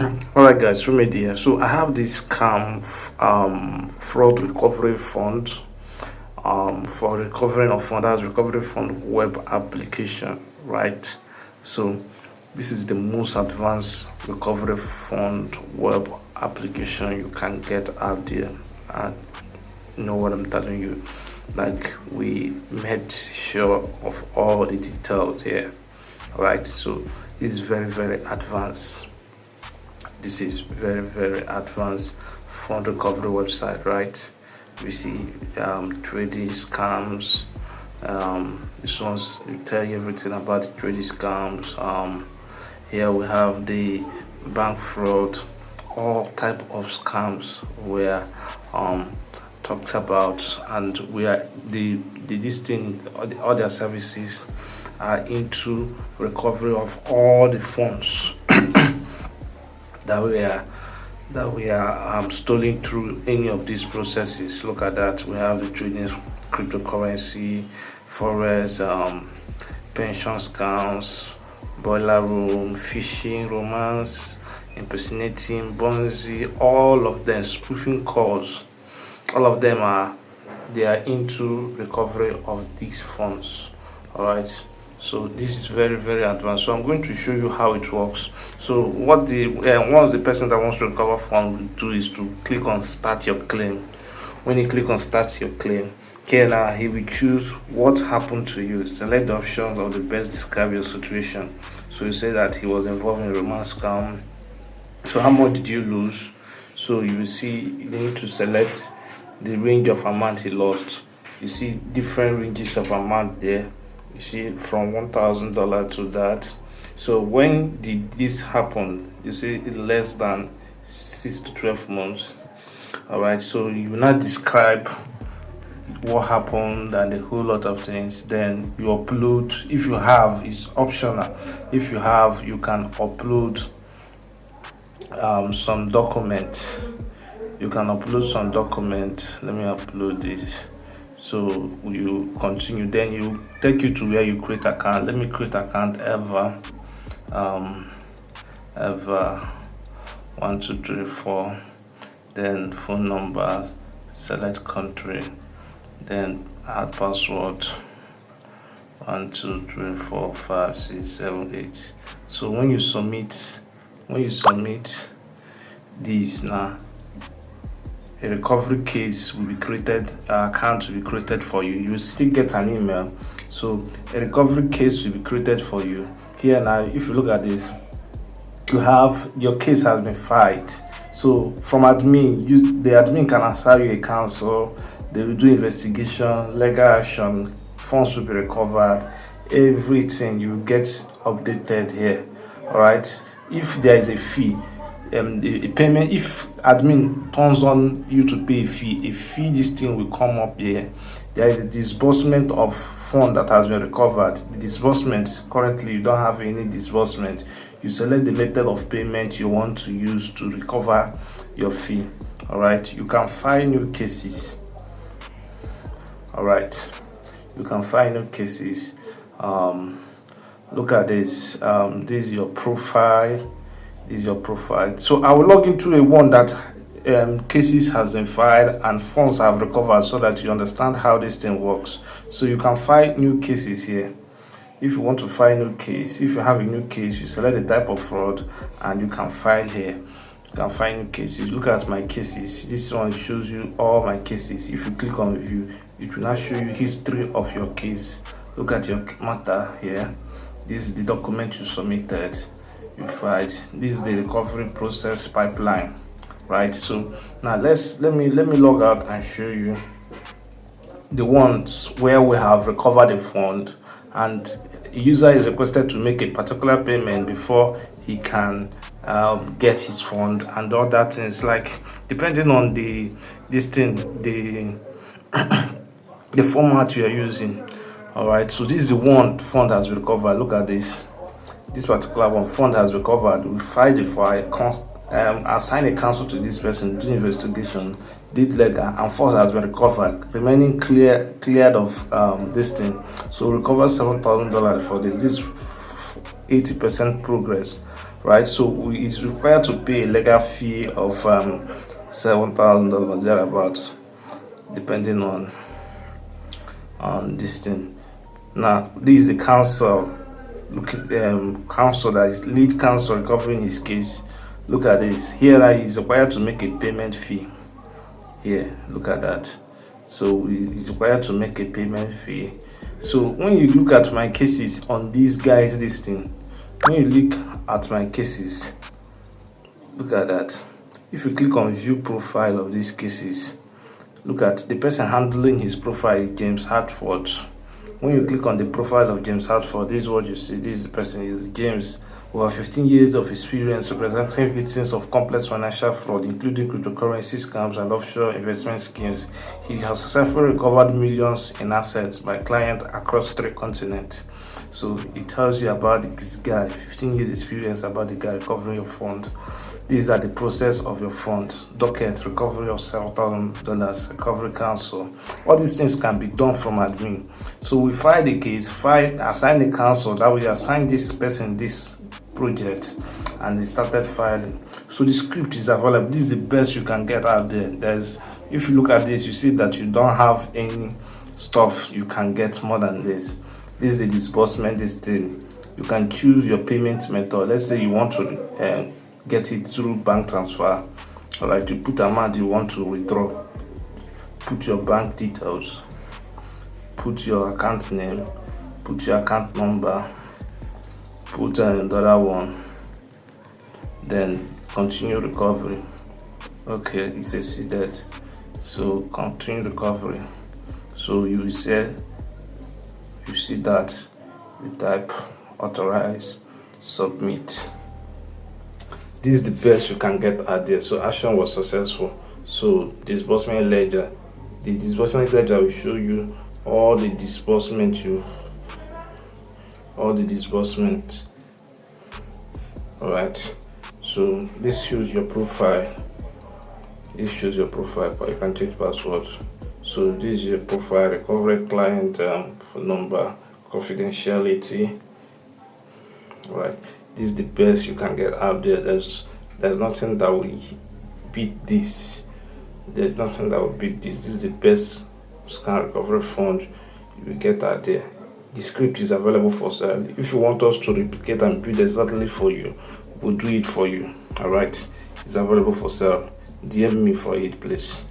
All right, guys, Remedy here. So I have this fraud recovery fund for recovering of fund. That's recovery fund web application, right? So this is the most advanced recovery fund web application you can get out there. And you know what I'm telling you. Like, we made sure of all the details here. All right, so this is very, very advanced. This is very, very advanced fund recovery website, right? We see trading scams. This one's will tell you everything about the trading scams. Here we have the bank fraud, all type of scams were talked about, and we are this thing, all their services are into recovery of all the funds that we are stolen through any of these processes. Look at that. We have the trading cryptocurrency, forex, pension scams, boiler room, phishing, romance, impersonating, bonzi, all of them, spoofing calls. All of them they are into recovery of these funds. All right. So this is very, very advanced. So I'm going to show you how it works. So what the once the person that wants to recover fund will do is to click on start your claim. When you click on start your claim, here now he will choose what happened to you. Select the options of the best describe your situation. So you say that he was involved in a romance scam. So how much did you lose? So you will see you need to select the range of amount he lost. You see different ranges of amount there. You see from $1,000 to that. So when did this happen? You see in less than 6 to 12 months. All right, so you will not describe what happened and a whole lot of things. Then you upload. If you have, it's optional. If you have, you can upload some document. You can upload some document. Let me upload this. So you continue, then you take you to where you create account. Let me create account ever 1234, then phone number, select country, then add password 12345678. So when you submit this now, a recovery case will be created, account will be created for you. You will still get an email. So a recovery case will be created for you. Here now, if you look at this, you have your case has been filed. So from admin, the admin can assign you a counsel. They will do investigation, legal action, funds will be recovered, everything you will get updated here. All right. If there is a fee, the payment, if admin turns on you to pay a fee, this thing will come up here. There is a disbursement of fund that has been recovered. The disbursement, currently you don't have any disbursement. You select the method of payment you want to use to recover your fee. All right, you can file new cases. All right, you can file new cases. Look at this. This is your profile. So I will log into a one that cases has been filed and funds have recovered, so that you understand how this thing works. So you can file new cases here. If you want to file new case, if you have a new case, you select the type of fraud and you can file here. You can find new cases. Look at my cases. This one shows you all my cases. If you click on view, it will now show you history of your case. Look at your matter here. This is the document you submitted. You filed. This is the recovery process pipeline, right? So now let me log out and show you the ones where we have recovered a fund and a user is requested to make a particular payment before he can get his fund and all that things, like depending on the format you are using. All right, so this is the one fund has been recovered. Look at this particular one, fund has recovered. We filed it for assign a counsel to this person, do investigation, did legal, and funds has been recovered, remaining cleared of this thing. So recover $7,000 for this. This 80% progress. right? So it's required to pay a legal fee of $7,000 thereabouts, depending on this thing. Now, this is the counsel. Look at counsel, that is lead counsel covering his case. Look at this. Here he is required to make a payment fee. Here, look at that. So he's required to make a payment fee. So when you look at my cases on these guys, this thing, when you look at my cases, look at that. If you click on view profile of these cases, look at the person handling his profile, James Hartford. When you click on the profile of James Hartford, this is what you see. This is the person, is James, over 15 years of experience representing victims of complex financial fraud, including cryptocurrency scams and offshore investment schemes. He has successfully recovered millions in assets by clients across 3 continents. So it tells you about this guy, 15 years experience about the guy recovering your fund. These are the process of your fund: docket, recovery of $7,000, recovery counsel. All these things can be done from admin. So we file the case, assign the counsel, that we assign this person this project, and they started filing. So the script is available. This is the best you can get out there. If you look at this, you see that you don't have any stuff you can get more than this. This is the disbursement. This thing, you can choose your payment method. Let's say you want to get it through bank transfer. All right, you put amount you want to withdraw, put your bank details, put your account name, put your account number, put another one, then continue recovery. Okay, it's succeeded. So continue recovery. So you see that, you type authorize, submit. This is the best you can get out there. So action was successful. So disbursement ledger. The disbursement ledger will show you all the disbursement all right. So this shows your profile. But you can change password. So this is your profile, recovery client phone number, confidentiality. All right, this is the best you can get out there. There's nothing that will beat this. This is the best scan recovery fund you will get out there. The script is available for sale. If you want us to replicate and build exactly for you, we'll do it for you. All right, it's available for sale. DM me for it, please.